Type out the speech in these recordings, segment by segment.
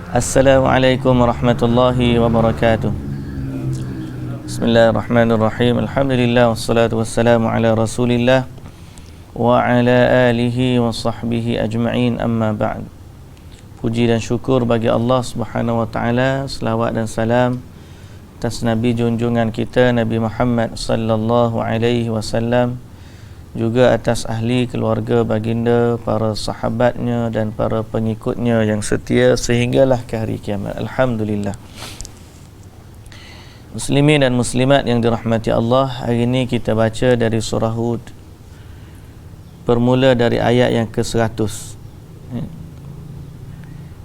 Assalamualaikum warahmatullahi wabarakatuh. Bismillahirrahmanirrahim. Alhamdulillah wassalatu wassalamu ala Rasulillah wa ala alihi wa sahbihi ajma'in, amma ba'd. Puji dan syukur bagi Allah Subhanahu wa taala, selawat dan salam atas Nabi junjungan kita Nabi Muhammad sallallahu alaihi wasallam, juga atas ahli keluarga baginda, para sahabatnya dan para pengikutnya yang setia sehinggalah ke hari kiamat. Alhamdulillah. Muslimin dan muslimat yang dirahmati Allah, hari ini kita baca dari surah Hud, bermula dari ayat yang ke-100.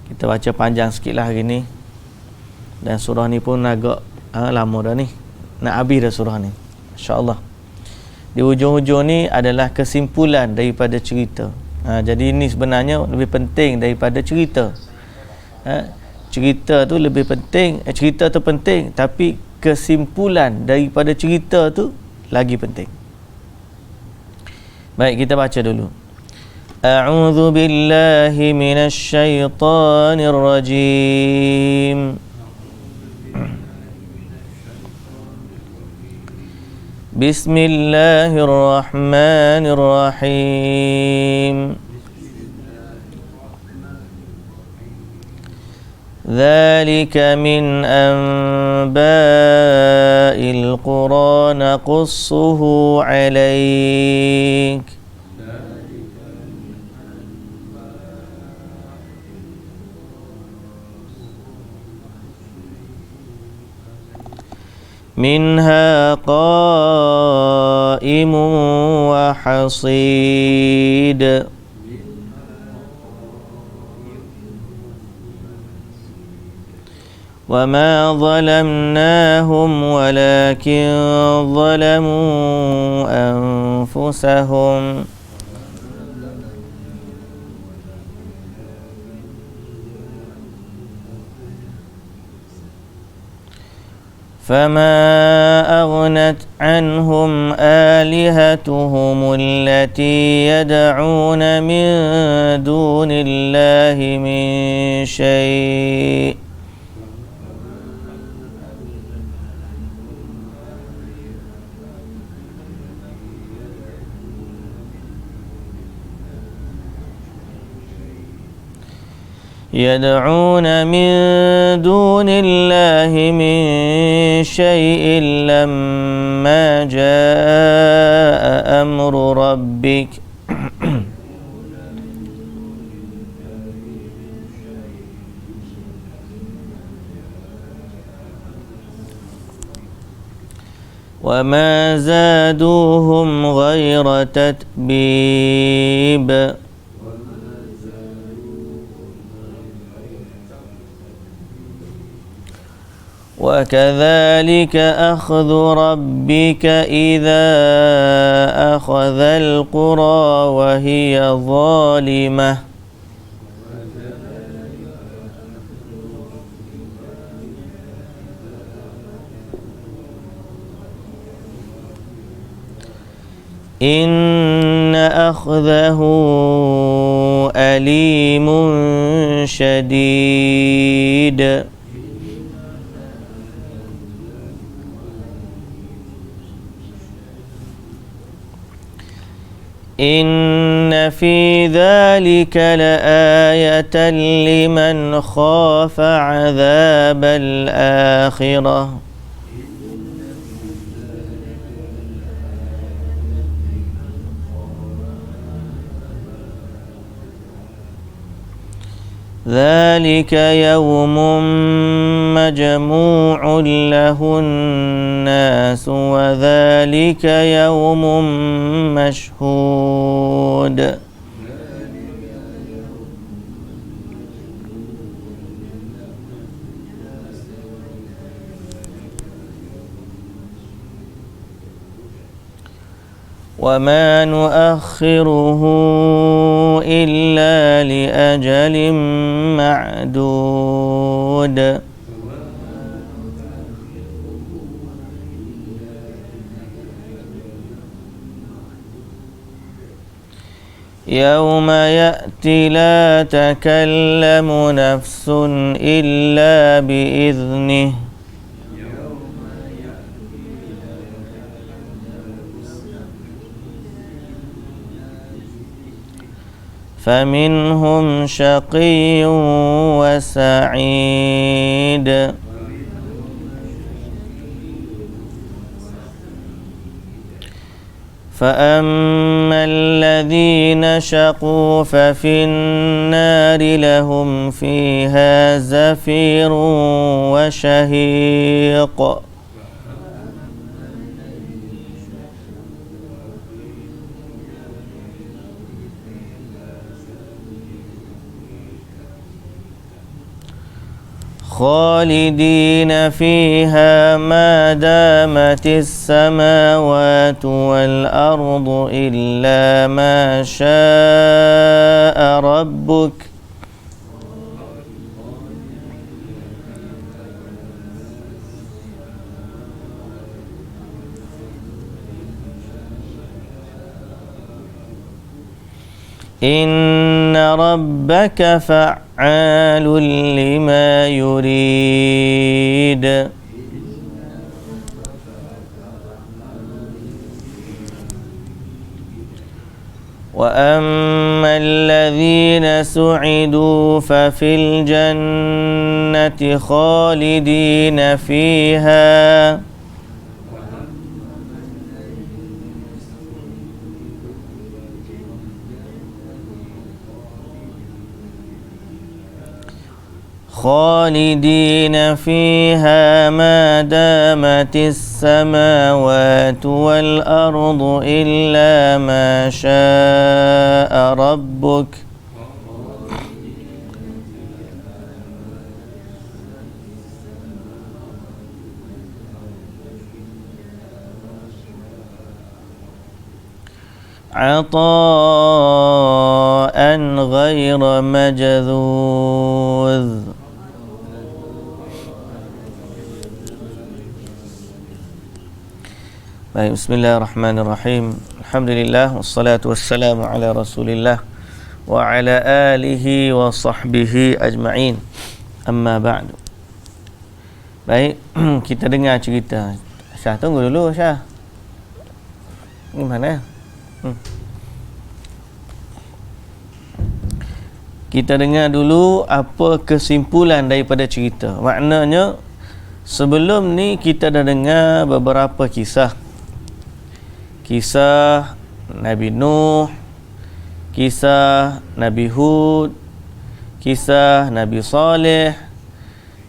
Kita baca panjang sikit lah hari ini, dan surah ni pun agak lama dah ni, nak habis dah surah ni, insya-Allah. Di hujung-hujung ni adalah kesimpulan daripada cerita. Jadi ini sebenarnya lebih penting daripada cerita. Cerita tu lebih penting, cerita tu penting, tapi kesimpulan daripada cerita tu lagi penting. Baik, kita baca dulu. A'udzu billahi minasy syaithanir rajim. Bismillahirrahmanirrahim. Dzalika min anba'il qura naqussuhu 'alaik. Minha qa'imun wa hasid. Wa ma zalamnahum walakin zalamu anfusahum. فما أغنت عنهم آلهتهم التي يدعون من دون الله من شيء يدعون من دون الله من شيء لما جاء أمر ربك وما زادوهم غير تتبيب وكذلك أخذ ربك إذا أخذ القرى وهي ظالمة إن أخذه أليم شديد إن في ذلك لآية لمن خاف عذاب الآخرة ذلك يوم مجموع له الناس وذلك يوم مشهود وما نؤخره إلا لأجل معدود يوم يأتي لا تكلم نفس إلا بإذنه فمنهم شقي وسعيد فأما الذين شقوا ففي النار لهم فيها زفير وشهيق خالدين فيها ما دامت السماوات والأرض إلا ما شاء ربك إن ربك فعال لما يريد وأما الذين سعدوا ففي الجنة خالدين فيها خالدين فيها ما دامت السماوات والأرض إلا ما شاء ربك عطاء غير مجذوذ. Baik, bismillahirrahmanirrahim. Alhamdulillah wassalatu wassalamu ala Rasulillah wa ala alihi wa sahbihi ajma'in. Amma ba'du. Baik, kita dengar cerita. Syah, tunggu dulu Syah. Gimana? Kita dengar dulu apa kesimpulan daripada cerita. Maknanya sebelum ni kita dah dengar beberapa kisah. Kisah Nabi Nuh, kisah Nabi Hud, kisah Nabi Saleh,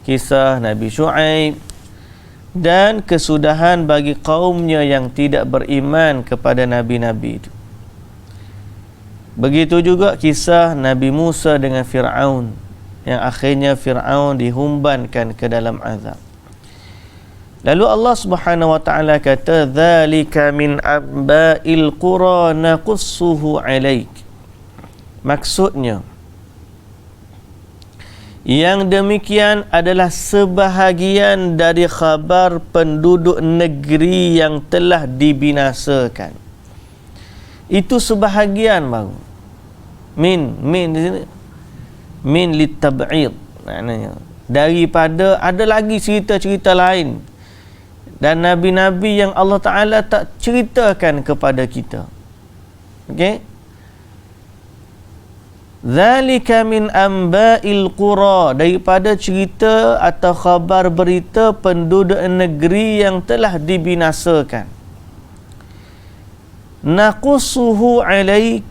kisah Nabi Shu'aib, dan kesudahan bagi kaumnya yang tidak beriman kepada Nabi-Nabi itu. Begitu juga kisah Nabi Musa dengan Fir'aun, yang akhirnya Fir'aun dihumbankan ke dalam azab. Lalu Allah Subhanahu wa taala kata, "Dzalika min amba'il qura naqussuhu 'alaik." Maksudnya, yang demikian adalah sebahagian dari khabar penduduk negeri yang telah dibinasakan. Itu sebahagian baru. Min di sini min litab'id, maknanya daripada ada lagi cerita-cerita lain dan nabi-nabi yang Allah Ta'ala tak ceritakan kepada kita. Okey? Zalika min amba'il qura, daripada cerita atau khabar berita penduduk negeri yang telah dibinasakan. Naqussuhu 'alaik,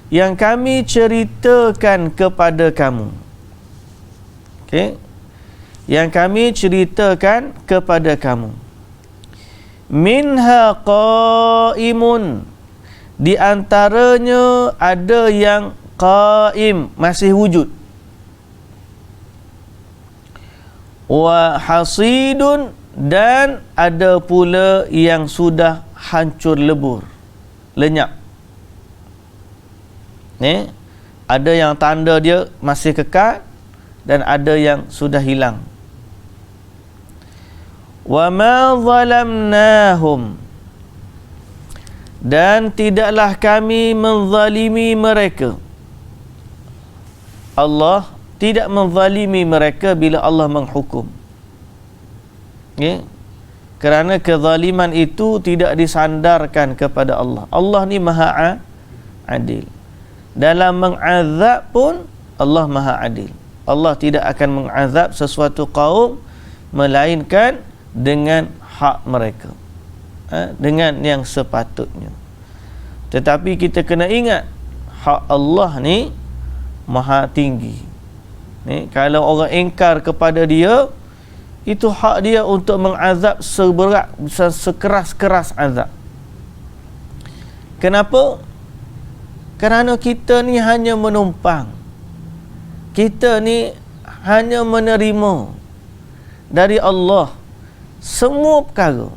yang kami ceritakan kepada kamu. Okey? Yang kami ceritakan kepada kamu. Minha qa'imun, di antaranya ada yang qaim, masih wujud. Wa hasidun, dan ada pula yang sudah hancur lebur, lenyap. Ni ada yang tanda dia masih kekal dan ada yang sudah hilang. Wa ma zalamnahum, dan tidaklah kami menzalimi mereka. Allah tidak menzalimi mereka bila Allah menghukum. Ya? Kerana kezaliman itu tidak disandarkan kepada Allah. Allah ni maha adil. Dalam mengazab pun Allah maha adil. Allah tidak akan mengazab sesuatu kaum melainkan dengan hak mereka, dengan yang sepatutnya. Tetapi kita kena ingat, hak Allah ni maha tinggi. Ni, kalau orang ingkar kepada dia, itu hak dia untuk mengazab sekeras-keras azab. Kenapa? Kerana kita ni hanya menumpang. Kita ni hanya menerima dari Allah semua perkara.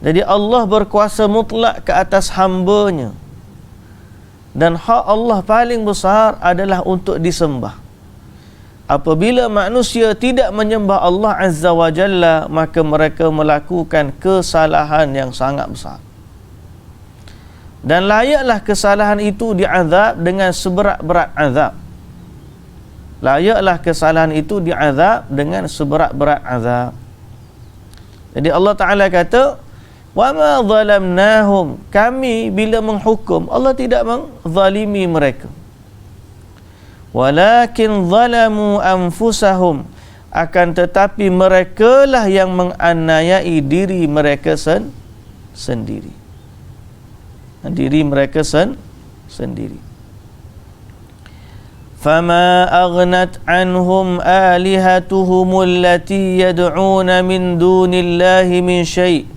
Jadi Allah berkuasa mutlak ke atas hamba-Nya. Dan hak Allah paling besar adalah untuk disembah. Apabila manusia tidak menyembah Allah Azza wa Jalla, maka mereka melakukan kesalahan yang sangat besar. Dan layaklah kesalahan itu diazab dengan seberat-berat azab. Layaklah kesalahan itu diazab dengan seberat-berat azab. Jadi Allah Ta'ala kata, وَمَا ظَلَمْنَاهُمْ, kami bila menghukum, Allah tidak menzalimi mereka. وَلَكِنْ ظَلَمُوا أَنفُسَهُمْ, akan tetapi merekalah yang menganiayai diri mereka sendiri. Diri mereka sendiri. فَمَا أَغْنَتْ عَنْهُمْ آلِهَتُهُمُ الَّتِي يَدْعُونَ مِنْ دُونِ اللَّهِ مِنْ شَيْءٍ,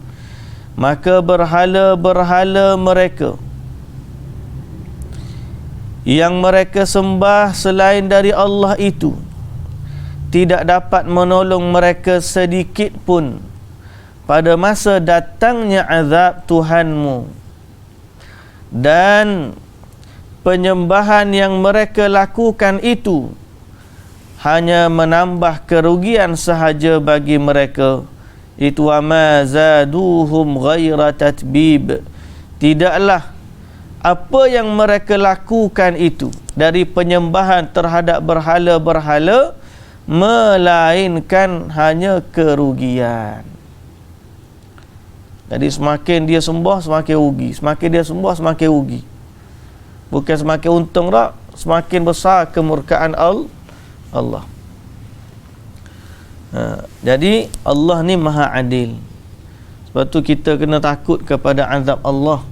maka berhala-berhala mereka yang mereka sembah selain dari Allah itu tidak dapat menolong mereka sedikit pun pada masa datangnya azab Tuhanmu. Dan penyembahan yang mereka lakukan itu hanya menambah kerugian sahaja bagi mereka. Itu ama zaduhum ghaira tatbib, tidaklah apa yang mereka lakukan itu dari penyembahan terhadap berhala-berhala melainkan hanya kerugian. Jadi semakin dia sembah semakin rugi, semakin dia sembah semakin rugi, bukan semakin untung tak, semakin besar kemurkaan Allah. Jadi Allah ni maha adil. Sebab tu kita kena takut kepada azab Allah.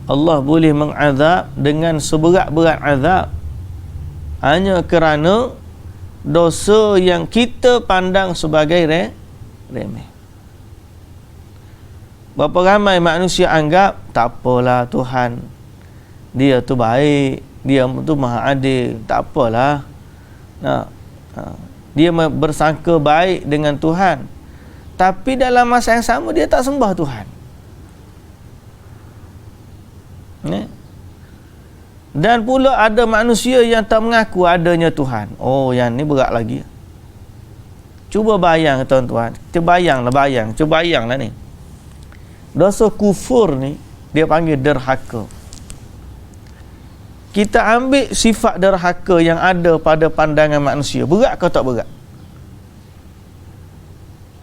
Allah boleh mengazab dengan seberat-berat azab hanya kerana dosa yang kita pandang sebagai remeh. Berapa ramai manusia anggap tak apalah Tuhan, dia tu baik, dia tu maha adil, tak apalah. Dia bersangka baik dengan Tuhan, tapi dalam masa yang sama dia tak sembah Tuhan. Dan pula ada manusia yang tak mengaku adanya Tuhan. Oh, yang ni berat lagi. Cuba bayang tuan-tuan, cuba bayanglah ni. Dosa kufur ni dia panggil derhaka. Kita ambil sifat derhaka yang ada pada pandangan manusia, berat ke tak berat?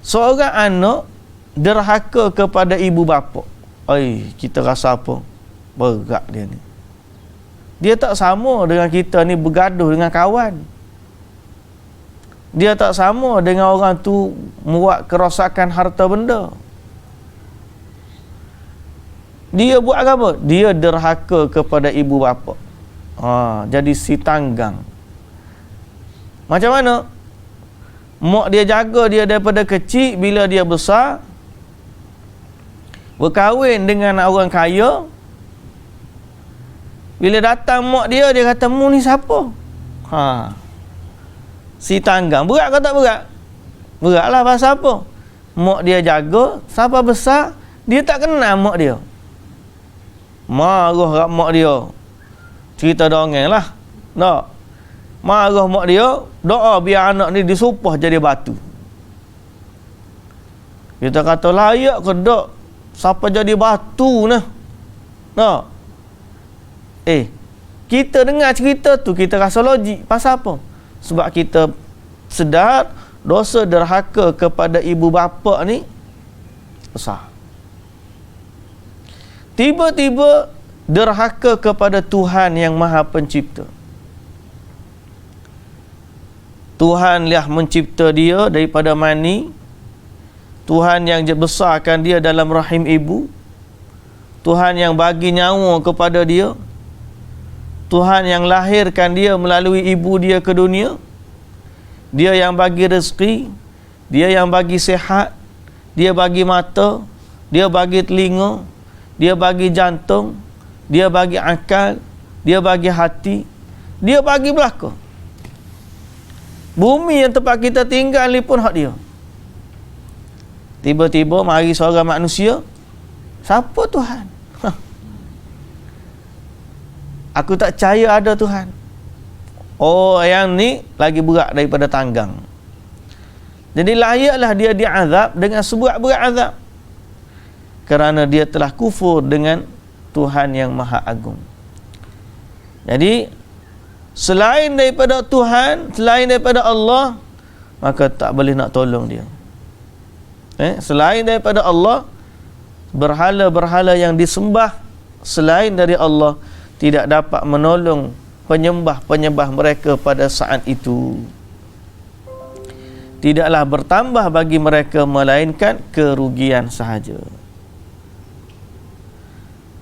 Seorang anak derhaka kepada ibu bapa, kita rasa apa? Berat dia ni. Dia tak sama dengan kita ni bergaduh dengan kawan. Dia tak sama dengan orang tu buat kerosakan harta benda. Dia buat apa? Dia derhaka kepada ibu bapa. Jadi si tanggang. Macam mana? Mak dia jaga dia daripada kecil, bila dia besar berkahwin dengan orang kaya. Bila datang mak dia kata, "Mu ni siapa?" Si tanggang. Berat ke tak berat? Beratlah. Pasal apa? Mak dia jaga, sampai besar dia tak kenal mak dia. Marah kat mak dia. Cerita dongeng lah. Tak. Marah mak dia, doa biar anak ni disupah jadi batu. Kita kata layak ke tak Siapa jadi batu nah. No. Kita dengar cerita tu, kita rasa logik. Pasal apa? Sebab kita sedar dosa derhaka kepada ibu bapa ni besar. Tiba-tiba derhaka kepada Tuhan yang Maha Pencipta. Tuhan yang mencipta dia daripada mani. Tuhan yang besarkan dia dalam rahim ibu. Tuhan yang bagi nyawa kepada dia. Tuhan yang lahirkan dia melalui ibu dia ke dunia. Dia yang bagi rezeki. Dia yang bagi sihat. Dia bagi mata. Dia bagi telinga. Dia bagi jantung. Dia bagi akal. Dia bagi hati. Dia bagi belaka. Bumi yang tempat kita tinggal ni pun hak dia. Tiba-tiba mari seorang manusia. Siapa Tuhan? Aku tak percaya ada Tuhan. Oh, yang ni lagi berat daripada tanggang. Jadi layaklah dia diazab dengan seberat-berat azab. Kerana dia telah kufur dengan Tuhan yang Maha Agung. Jadi, selain daripada Tuhan, selain daripada Allah, maka tak boleh nak tolong dia. Selain daripada Allah, berhala-berhala yang disembah selain dari Allah tidak dapat menolong penyembah-penyembah mereka pada saat itu. Tidaklah bertambah bagi mereka melainkan kerugian sahaja.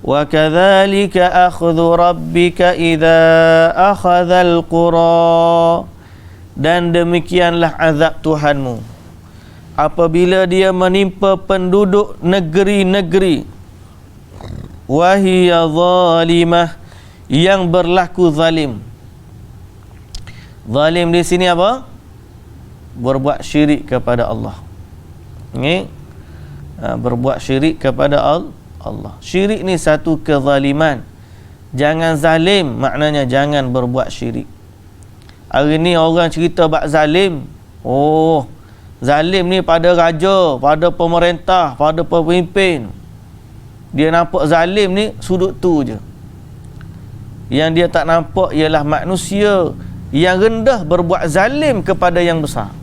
Wa kadzalika akhdhu rabbika idza akhadzal qura, dan demikianlah azab Tuhanmu apabila dia menimpa penduduk negeri-negeri wa hiya zalimah, yang berlaku zalim. Zalim di sini apa? Berbuat syirik kepada Allah. Berbuat syirik kepada Allah. Syirik ni satu kezaliman. Jangan zalim, maknanya jangan berbuat syirik. Hari ni orang cerita bab zalim. Oh, zalim ni pada raja, pada pemerintah, pada pemimpin. Dia nampak zalim ni sudut tu je. Yang dia tak nampak ialah manusia yang rendah berbuat zalim kepada yang besar.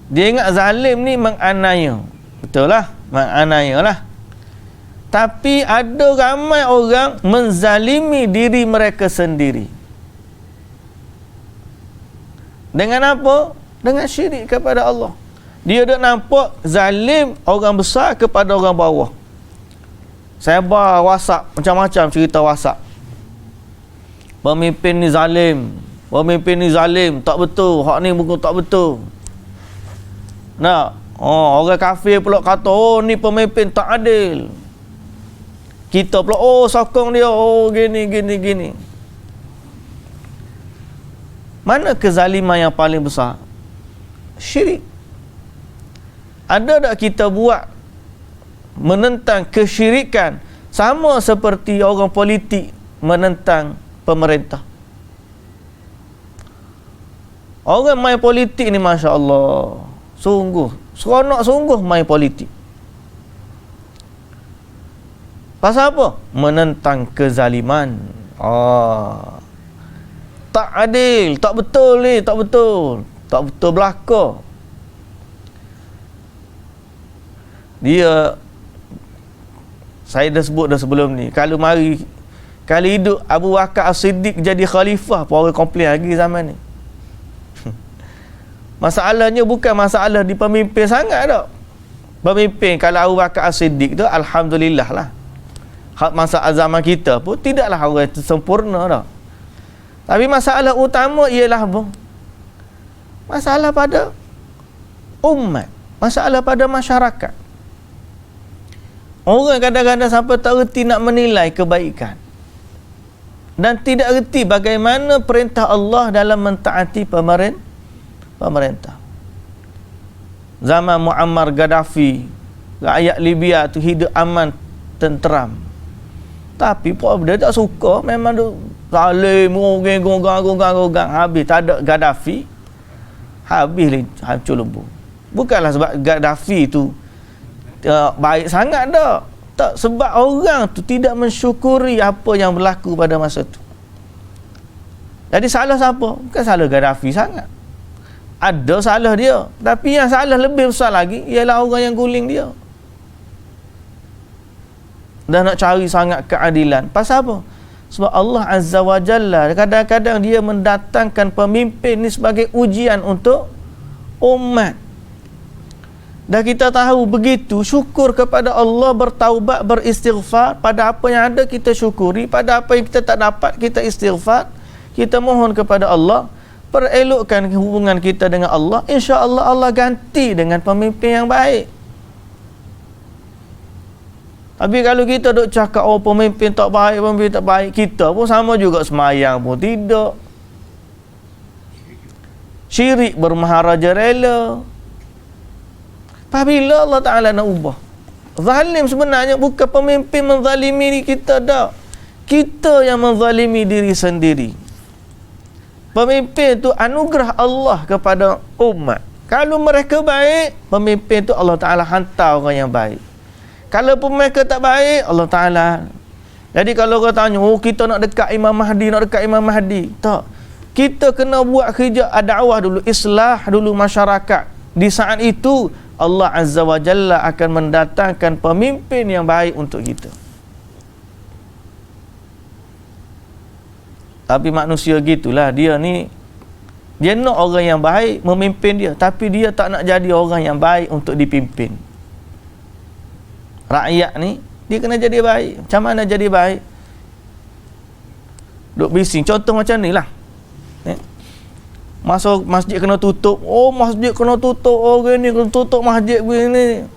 Dia ingat zalim ni menganiaya. Betul lah, menganiaya lah. Tapi ada ramai orang menzalimi diri mereka sendiri. Dengan apa? Dengan syirik kepada Allah. Dia dah nampak zalim orang besar kepada orang bawah. Saya bawa WhatsApp, macam-macam cerita WhatsApp. Pemimpin ni zalim. Pemimpin ni zalim, tak betul. Hak ni bukan tak betul. Orang kafir pula kata, oh ni pemimpin tak adil. Kita pula, oh sokong dia, oh gini. Mana kezaliman yang paling besar? Syirik. Ada tak kita buat menentang kesyirikan sama seperti orang politik menentang pemerintah? Orang main politik ni Masya Allah, sungguh seronok sungguh main politik. Pasal apa? Menentang kezaliman. Tak adil, tak betul ni, tak betul belaka. Dia, saya dah sebut dah sebelum ni, kalau hidup Abu Bakar As-Siddiq jadi khalifah, pun orang komplain lagi zaman ni. Masalahnya bukan masalah di pemimpin sangat tak. Pemimpin kalau Abu Bakar As-Siddiq tu alhamdulillah lah. Masa zaman kita pun tidaklah orang sempurna tak. Tapi masalah utama ialah apa? Masalah pada umat, masalah pada masyarakat. Orang kadang-kadang sampai tak reti nak menilai kebaikan dan tidak reti bagaimana perintah Allah dalam mentaati pemerintah. Zaman Muammar Gaddafi, rakyat Libya tu hidup aman, tenteram. Tapi dia tak suka, memang tu zalim, gogang. Habis tak ada Gaddafi, habis hancur lebur. Bukanlah sebab Gaddafi tu baik sangat dah. Tak, sebab orang tu tidak mensyukuri apa yang berlaku pada masa tu. Jadi salah siapa? Bukan salah Gaddafi sangat. Ada salah dia, tapi yang salah lebih besar lagi ialah orang yang guling dia. Dan nak cari sangat keadilan. Pasal apa? Sebab Allah Azza wa Jalla kadang-kadang dia mendatangkan pemimpin ni sebagai ujian untuk umat. Dan kita tahu begitu, syukur kepada Allah, bertaubat, beristighfar. Pada apa yang ada kita syukuri, pada apa yang kita tak dapat kita istighfar. Kita mohon kepada Allah, perelokkan hubungan kita dengan Allah. Insya-Allah Allah ganti dengan pemimpin yang baik. Tapi kalau kita duk cakap pemimpin tak baik, kita pun sama juga, semayang pun tidak. Syirik bermaharaja rela. Apabila Allah Ta'ala nak ubah, zalim sebenarnya bukan pemimpin menzalimi kita dah. Kita yang menzalimi diri sendiri. Pemimpin tu anugerah Allah kepada umat. Kalau mereka baik, pemimpin tu Allah Ta'ala hantar orang yang baik. Kalau pun mereka tak baik, Allah Ta'ala. Jadi kalau orang tanya, kita nak dekat Imam Mahdi. Tak. Kita kena buat kerja dakwah dulu, islah dulu masyarakat. Di saat itu, Allah Azza wa Jalla akan mendatangkan pemimpin yang baik untuk kita. Tapi manusia gitulah, dia nak orang yang baik memimpin dia, tapi dia tak nak jadi orang yang baik untuk dipimpin. Rakyat ni dia kena jadi baik. Macam mana jadi baik? Duk bising. Contoh macam ni lah. Masuk masjid kena tutup. Masjid kena tutup. Gini kena tutup masjid begini.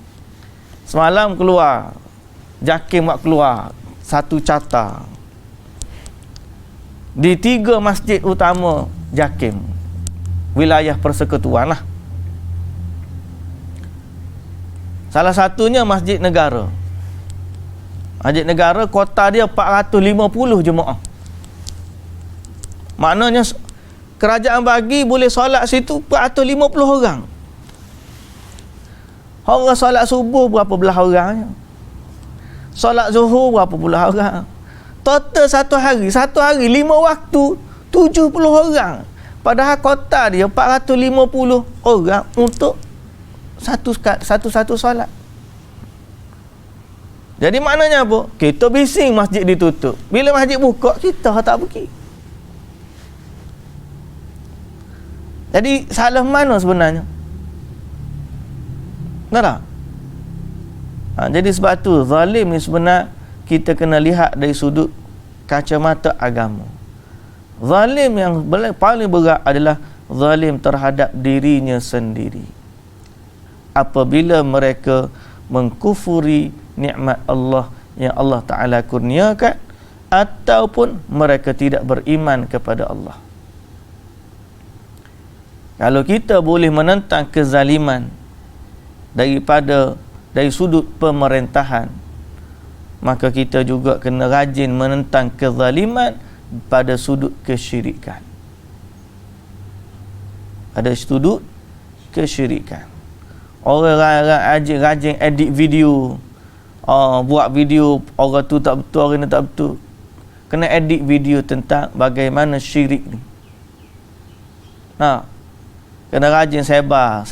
Semalam keluar JAKIM buat keluar satu carta di 3 masjid utama JAKIM, wilayah persekutuan lah. Salah satunya Masjid Negara. Masjid Negara, kota dia 450 jemaah. Maknanya kerajaan bagi boleh solat situ 450 orang. Orang solat subuh berapa belah orangnya? Solat zuhur berapa belah orang? Total satu hari 5 waktu 70 orang. Padahal kota dia 450 orang untuk satu solat. Jadi maknanya apa? Kita bising masjid ditutup. Bila masjid buka, kita tak pergi. Jadi salah mana sebenarnya? Benar tak? Jadi sebab tu zalim ni sebenarnya kita kena lihat dari sudut kacamata agama. Zalim yang paling berat adalah zalim terhadap dirinya sendiri. Apabila mereka mengkufuri nikmat Allah yang Allah Ta'ala kurniakan, ataupun mereka tidak beriman kepada Allah. Kalau kita boleh menentang kezaliman dari sudut pemerintahan, maka kita juga kena rajin menentang kezaliman pada sudut kesyirikan. Ada sudut kesyirikan. Orang rajin edit video, buat video orang tu tak betul, orang ni tak betul. Kena edit video tentang bagaimana syirik ni. Kena rajin sebar.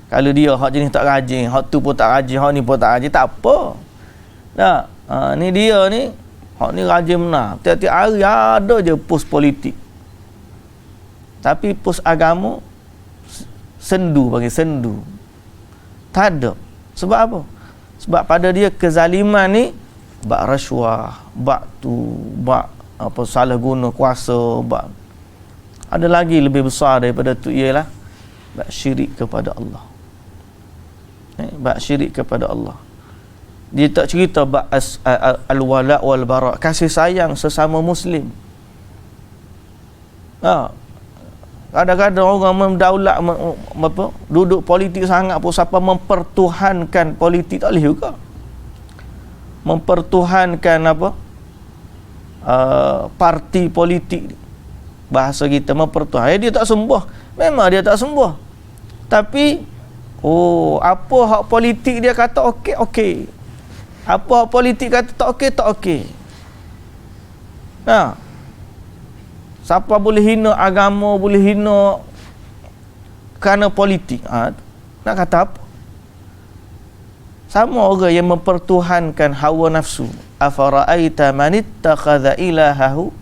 Kalau dia hak jenis tak rajin, hak tu pun tak rajin, hak ni pun tak rajin, tak apa. Ni dia ni, hak ni rajin benar. Tiap-tiap hari ada je post politik. Tapi post agama sendu. Tak ada. Sebab apa? Sebab pada dia kezaliman ni bak rasuah, salah guna kuasa, ada lagi lebih besar daripada tu, ialah bak syirik kepada Allah. Bak syirik kepada Allah. Dia tak cerita bak al-wala wal bara, kasih sayang sesama muslim. Kadang-kadang orang mendaulat duduk politik sangat pun siapa mempertuhankan politik, tak boleh juga. Mempertuhankan parti politik, bahasa kita mempertuhankan. Dia tak sembuh. Memang dia tak sembuh. Tapi Oh, apa hak politik dia kata okey, okey. Apa hak politik kata tak okey, tak okey. Nah, siapa boleh hina agama, boleh hina kerana politik. Nak kata apa? Sama orang yang mempertuhankan hawa nafsu. Afara'aita man ittakhadha ilahahu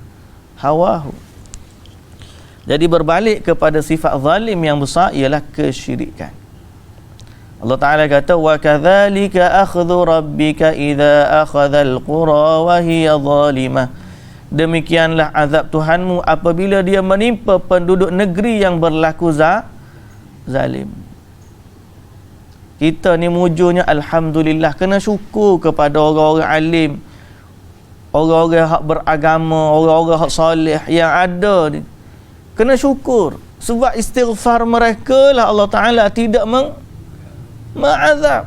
hawahu. Jadi berbalik kepada sifat zalim yang besar ialah kesyirikan. Allah Ta'ala kata wa kadzalika akhdhu rabbika idza akhadhal qura wa hiya zalimah. Demikianlah azab Tuhanmu apabila dia menimpa penduduk negeri yang berlaku zalim. Kita ni mujurnya alhamdulillah, kena syukur kepada orang-orang alim, orang-orang hak beragama, orang-orang hak soleh yang ada ni. Kena syukur sebab istighfar mereka lah Allah Ta'ala tidak mengazab.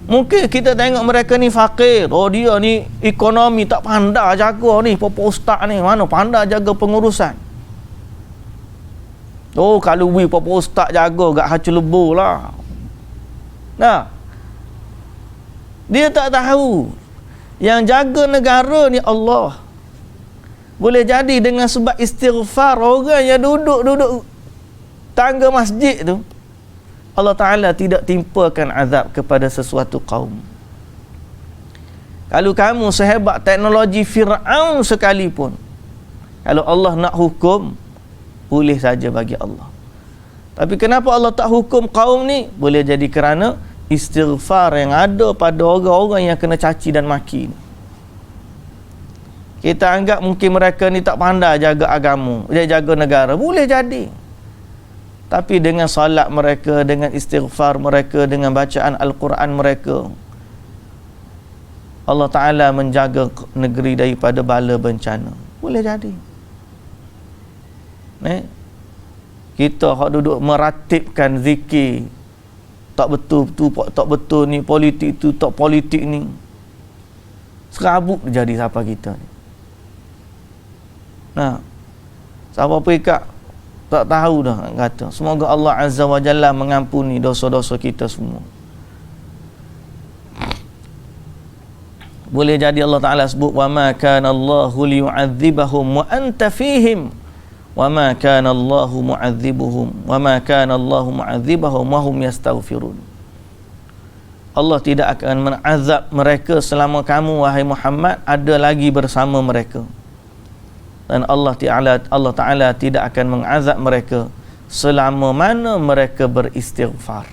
Mungkin kita tengok mereka ni fakir, oh dia ni ekonomi tak pandai jaga ni, Papa Ustaz ni mana pandai jaga pengurusan. Oh, kalau Papa Ustaz jaga gak hacu lebu lah. Nah, dia tak tahu yang jaga negara ni Allah. Boleh jadi dengan sebab istighfar orang yang duduk tangga masjid tu, Allah Ta'ala tidak timpakan azab kepada sesuatu kaum. Kalau kamu sehebat teknologi Fir'aun sekalipun, kalau Allah nak hukum, boleh saja bagi Allah. Tapi kenapa Allah tak hukum kaum ni? Boleh jadi kerana istighfar yang ada pada orang-orang yang kena caci dan maki. Kita anggap mungkin mereka ni tak pandai jaga agama, dia jaga negara. Boleh jadi. Tapi dengan salat mereka, dengan istighfar mereka, dengan bacaan Al-Quran mereka, Allah Ta'ala menjaga negeri daripada bala bencana. Boleh jadi. Kita hak duduk meratibkan zikir tak betul tu, tak betul ni, politik tu, tak politik ni, serabut jadi siapa kita ni. Nah, siapa perikat tak tahu dah kata. Semoga Allah Azza wa Jalla mengampuni dosa-dosa kita semua. Boleh jadi Allah Ta'ala sebut wa ma kana Allahu liyu'adzibahum wa anta fihim wa ma kana Allahu mu'adzibuhum wa ma kana Allahu mu'adzibahum wa hum yastaghfirun. Allah tidak akan menazab mereka selama kamu wahai Muhammad ada lagi bersama mereka. Dan Allah Ta'ala tidak akan mengazab mereka selama mana mereka beristighfar.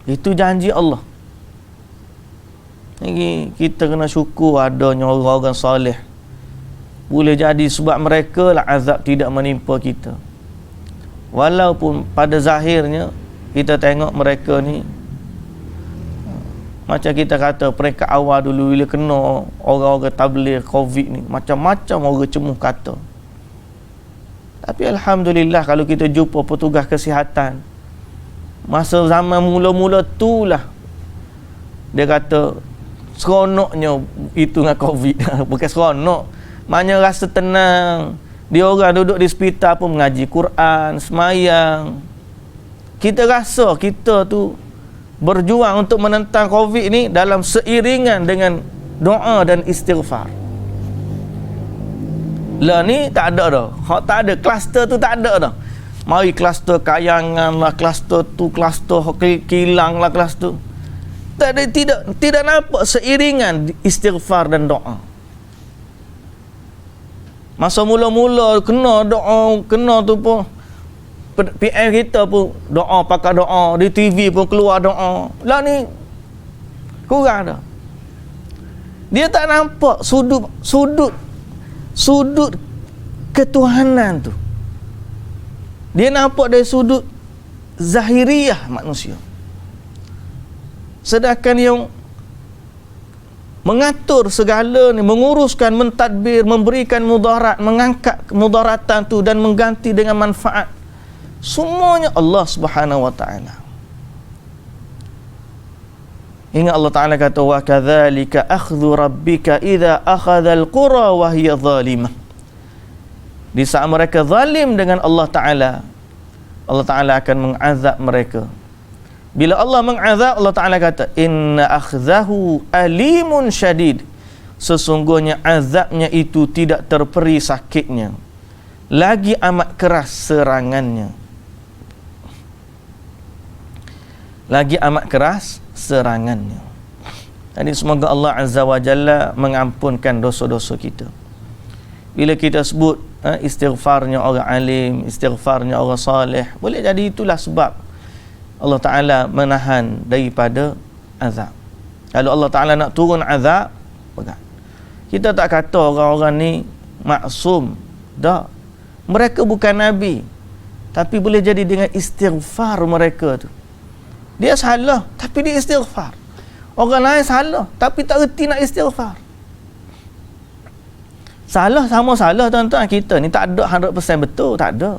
Itu janji Allah. Ini kita kena syukur adanya orang-orang soleh. Boleh jadi sebab mereka lah azab tidak menimpa kita. Walaupun pada zahirnya kita tengok mereka ni macam kita kata peringkat awal dulu bila kena orang-orang tabligh COVID ni, macam-macam orang cemuh kata. Tapi alhamdulillah kalau kita jumpa petugas kesihatan masa zaman mula-mula tu lah dia kata seronoknya itu dengan COVID. Bukan seronok, maknanya rasa tenang. Dia orang duduk di hospital pun mengaji Quran, semayang. Kita rasa kita tu berjuang untuk menentang COVID ni dalam seiringan dengan doa dan istighfar. Lah ni tak ada dah. Hak tak ada, kluster tu tak ada dah. Mari kluster kayangan lah, kluster tu, kluster kilang lah, kluster. Tak ada, tidak nampak seiringan istighfar dan doa. Masa mula-mula kena doa, kena tu pun PM kita pun doa, pakai doa, di TV pun keluar doa. Lah ni kurang dah. Dia tak nampak sudut ketuhanan tu. Dia nampak dari sudut zahiriah manusia. Sedangkan yang mengatur segala ni, menguruskan, mentadbir, memberikan mudarat, mengangkat mudaratan tu dan mengganti dengan manfaat, semuanya Allah Subhanahu wa ta'ala. Ingat Allah Ta'ala kata wa kadzalika akhdhu rabbika idza akhadhal qura wa hiya zalimah. Di saat mereka zalim dengan Allah Ta'ala, Allah Ta'ala akan mengazab mereka. Bila Allah mengazab, Allah Ta'ala kata, inna akhzahu alimun syadid. Sesungguhnya azabnya itu tidak terperi sakitnya, lagi amat keras serangannya. Lagi amat keras serangannya. Jadi semoga Allah Azza wa Jalla mengampunkan dosa-dosa kita. Bila kita sebut istighfarnya orang alim, istighfarnya orang salih, boleh jadi itulah sebab Allah Ta'ala menahan daripada azab. Kalau Allah Ta'ala nak turun azab, bukan. Kita tak kata orang-orang ni maksum. Tak. Mereka bukan Nabi. Tapi boleh jadi dengan istighfar mereka tu. Dia salah, tapi dia istighfar. Orang lain salah, tapi tak reti nak istighfar. Salah sama salah, tuan-tuan. Kita ni tak ada 100% betul, tak ada.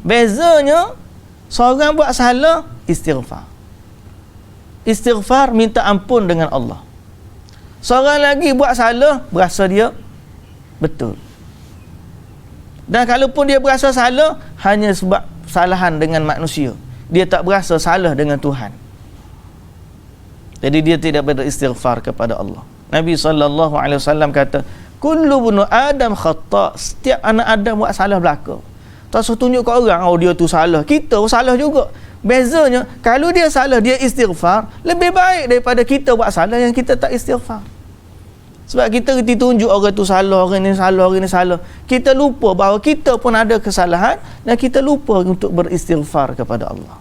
Bezanya, seorang buat salah, istighfar. Istighfar, minta ampun dengan Allah. Seorang lagi buat salah, berasa dia betul. Dan kalaupun dia berasa salah, hanya sebab kesalahan dengan manusia. Dia tak berasa salah dengan Tuhan. Jadi dia tidak beristighfar kepada Allah. Nabi SAW kata, kullu bunu Adam khata'. Setiap anak Adam buat salah belaka. Tak usah tunjuk ke orang, oh dia tu salah. Kita salah juga. Bezanya, kalau dia salah, dia istighfar, lebih baik daripada kita buat salah yang kita tak istighfar. Sebab kita reti tunjuk orang tu salah, orang ni salah, orang ni salah. Kita lupa bahawa kita pun ada kesalahan dan kita lupa untuk beristighfar kepada Allah.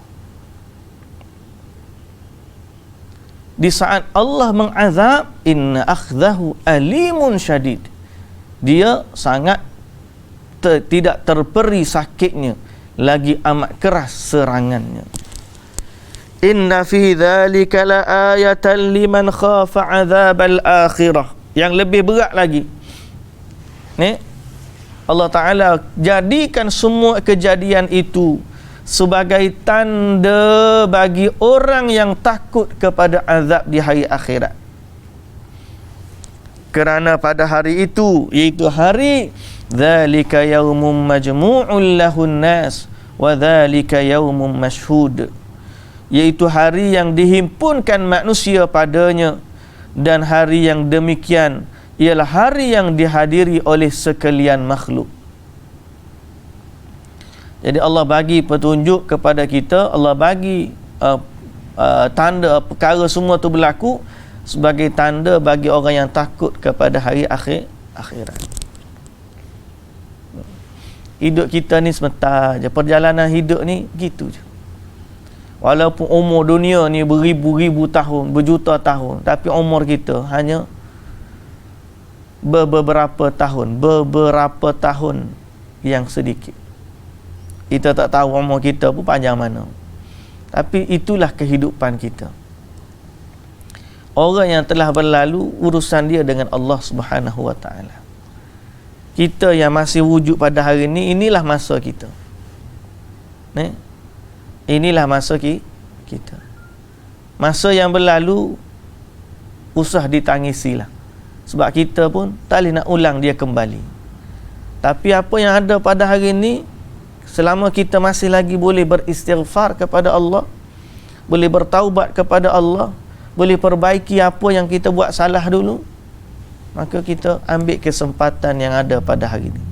Di saat Allah mengazab, inna akhzahu alimun syadid. Dia sangat tidak terperi sakitnya, lagi amat keras serangannya. Inna fi dzalika laayatan liman khafa 'adzabal akhirah. Yang lebih berat lagi, ni Allah Ta'ala jadikan semua kejadian itu sebagai tanda bagi orang yang takut kepada azab di hari akhirat. Kerana pada hari itu, iaitu hari dzalika yaumun majmu'un lahun nas wa dzalika yaumun mashhud, iaitu hari yang dihimpunkan manusia padanya, dan hari yang demikian ialah hari yang dihadiri oleh sekalian makhluk. Jadi Allah bagi petunjuk kepada kita, Allah bagi tanda perkara semua tu berlaku sebagai tanda bagi orang yang takut kepada hari akhirat. Hidup kita ni sebentar je, perjalanan hidup ni gitu je. Walaupun umur dunia ni beribu-ribu tahun, berjuta tahun, tapi umur kita hanya beberapa tahun yang sedikit. Kita tak tahu umur kita pun panjang mana. Tapi itulah kehidupan kita. Orang yang telah berlalu, urusan dia dengan Allah Subhanahu wa Ta'ala. Kita yang masih wujud pada hari ini, inilah masa kita. Inilah masa kita. Masa yang berlalu usah ditangisilah. Sebab kita pun tak boleh nak ulang dia kembali. Tapi apa yang ada pada hari ini, selama kita masih lagi boleh beristighfar kepada Allah, boleh bertaubat kepada Allah, boleh perbaiki apa yang kita buat salah dulu, maka kita ambil kesempatan yang ada pada hari ini.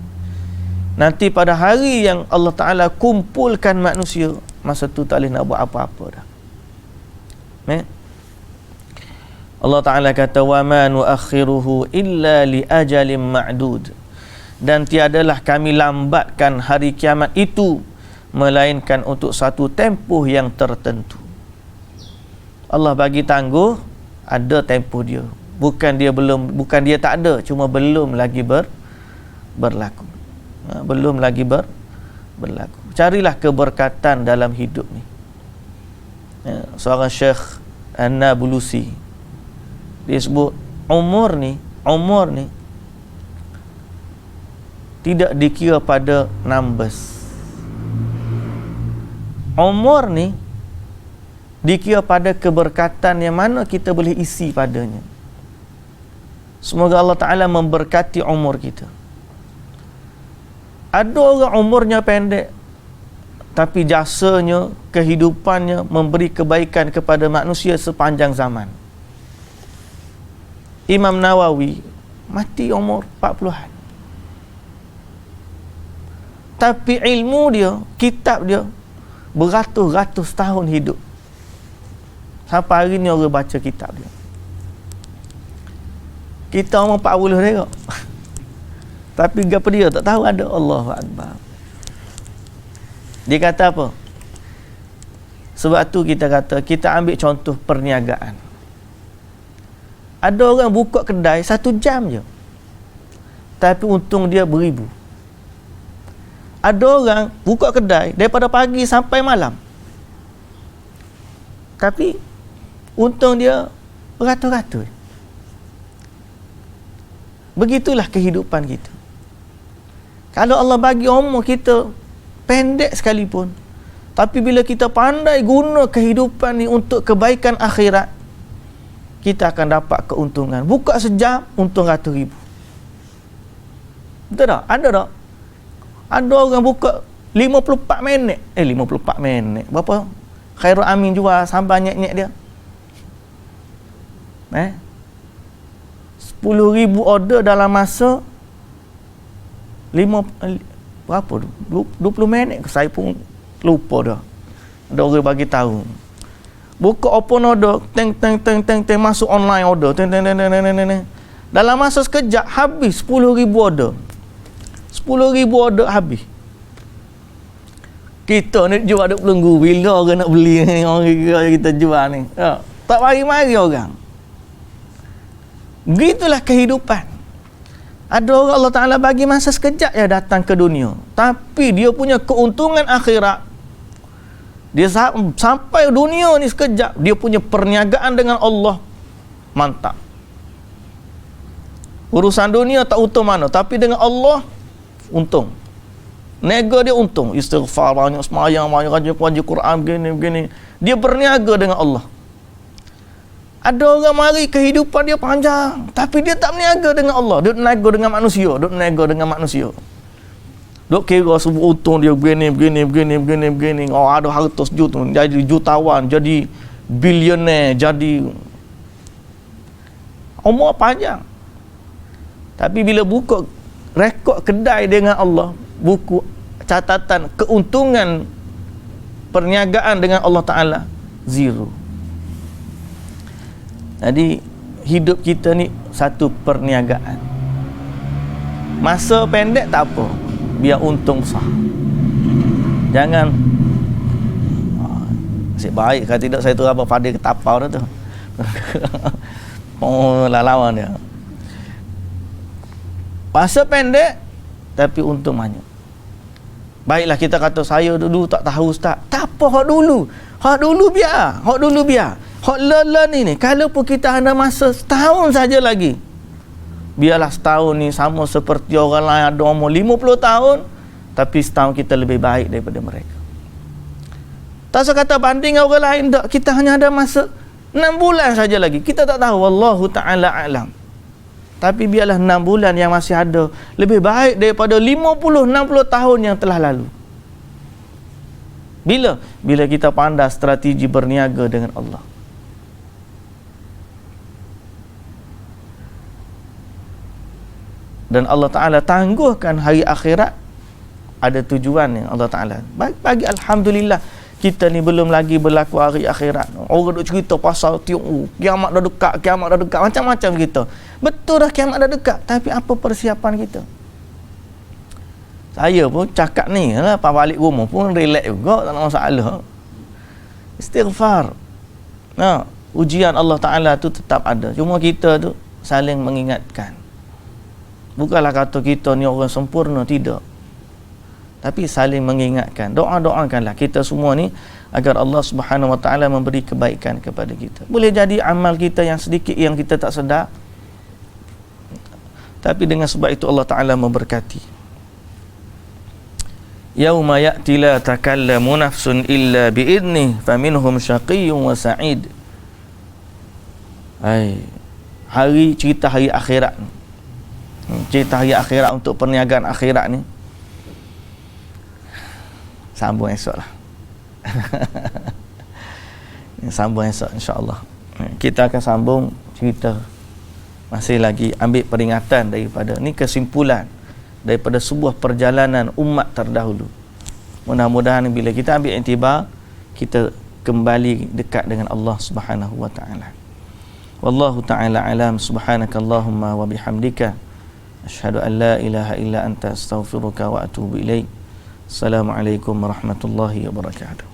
Nanti pada hari yang Allah Ta'ala kumpulkan manusia, masa tu tak boleh nak buat apa-apa dah. Allah Ta'ala kata, wa ma nuakhiruhu illa li ajalin ma'dud. Dan tiadalah kami lambatkan hari kiamat itu melainkan untuk satu tempoh yang tertentu. Allah bagi tangguh, ada tempoh dia. Bukan dia tak ada, cuma belum lagi berlaku. Belum lagi berlaku. Carilah keberkatan dalam hidup ni. Seorang Syekh An-Nabulusi, dia sebut umur ni tidak dikira pada numbers. Umur ni dikira pada keberkatan yang mana kita boleh isi padanya. Semoga Allah Ta'ala memberkati umur kita. Ada orang umurnya pendek, tapi jasanya, kehidupannya memberi kebaikan kepada manusia sepanjang zaman. Imam Nawawi mati umur 40-an. Tapi ilmu dia, kitab dia beratus-ratus tahun hidup. Sampai hari ni orang baca kitab dia. Kita umur 40 tengok. Tapi apa dia tak tahu ada. Allahu Akbar. Dia kata apa? Sebab tu kita kata, kita ambil contoh perniagaan. Ada orang buka kedai 1 jam je, tapi untung dia beribu. Ada orang buka kedai daripada pagi sampai malam, tapi untung dia beratus-ratus. Begitulah kehidupan kita. Kalau Allah bagi umur kita pendek sekalipun, tapi bila kita pandai guna kehidupan ni untuk kebaikan akhirat, kita akan dapat keuntungan. Buka sejam, untung ratus ribu. Betul tak? Ada tak? Ada orang buka 54 minit. 54 minit. Berapa? Khairul Amin jual sambal nyek-nyek dia. 10,000 order dalam masa berapa? 20 minit. Saya pun lupa dah. Ada orang bagi tahu. Buka open order, teng masuk online order, teng. Dalam masa sekejap habis 10,000 order. 10,000 order habis. Kita ni jual duk belenggu, bila orang nak beli ni, orang kita jual ni. Tak mari-mari orang. Begitulah kehidupan. Ada orang Allah Ta'ala bagi masa sekejap ya datang ke dunia, tapi dia punya keuntungan akhirat. Dia sampai dunia ni sekejap, dia punya perniagaan dengan Allah mantap. Urusan dunia tak untung mana, tapi dengan Allah untung. Niaga dia untung, istighfar banyak, semayang banyak, rajin Quran begini. Dia berniaga dengan Allah. Ada orang mari kehidupan dia panjang, tapi dia tak berniaga dengan Allah, dia berniaga dengan manusia. Dok kira semua untung dia begini. Oh, ada harta sejuta, jadi jutawan, jadi bilioner, jadi umur panjang. Tapi bila buka rekod kedai dengan Allah, buku catatan keuntungan perniagaan dengan Allah Ta'ala, zero. Jadi hidup kita ni satu perniagaan. Masa pendek tak apa, biar untung besar. Jangan nasib baik, kalau tidak saya tu apa pada ketapau dah tu. Oh, lawan dia. Masa pendek tapi untung banyak. Baiklah kita kata saya dulu tak tahu Ustaz. Tak apa, hak dulu biar. Hak learn ni kalau pun kita ada masa setahun saja lagi, biarlah setahun ni sama seperti orang lain ada umur 50 tahun, tapi setahun kita lebih baik daripada mereka. Tak usah kata banding orang lain, tak. Kita hanya ada masa 6 bulan saja lagi, kita tak tahu, wallahu ta'ala a'lam. Tapi biarlah 6 bulan yang masih ada lebih baik daripada 50-60 tahun yang telah lalu. Bila kita pandai strategi berniaga dengan Allah. Dan Allah Ta'ala tangguhkan hari akhirat, ada tujuan yang Allah Ta'ala bagi. Alhamdulillah kita ni belum lagi berlaku hari akhirat. Orang duk cerita pasal kiamat dah dekat, macam-macam kita. Betul dah kiamat dah dekat, tapi apa persiapan kita? Saya pun cakap ni lah, pas balik rumah pun relax juga, tak ada masalah. Istighfar. Ujian Allah Ta'ala tu tetap ada. Cuma kita tu saling mengingatkan. Bukanlah kata kita ni orang sempurna, tidak. Tapi saling mengingatkan. Doakanlah kita semua ni agar Allah Subhanahu Wa Ta'ala memberi kebaikan kepada kita. Boleh jadi amal kita yang sedikit yang kita tak sedar, tapi dengan sebab itu Allah Ta'ala memberkati. Yauma ya'ti la takallamu nafsun illa bi'idnih faminhum syaqiyyun wa sa'id. Hari cerita hari akhirat. Cerita hari akhirat untuk perniagaan akhirat ni. Sambung esok lah. Sambung esok insya-Allah. Kita akan sambung cerita, masih lagi ambil peringatan daripada ni, kesimpulan daripada sebuah perjalanan umat terdahulu. Mudah-mudahan bila kita ambil iktibar, kita kembali dekat dengan Allah Subhanahu wa taala. Wallahu taala alam. Subhanakallahumma wa bihamdika asyhadu an la ilaha illa anta astaghfiruka wa atubu ilaik. Assalamualaikum warahmatullahi wabarakatuh.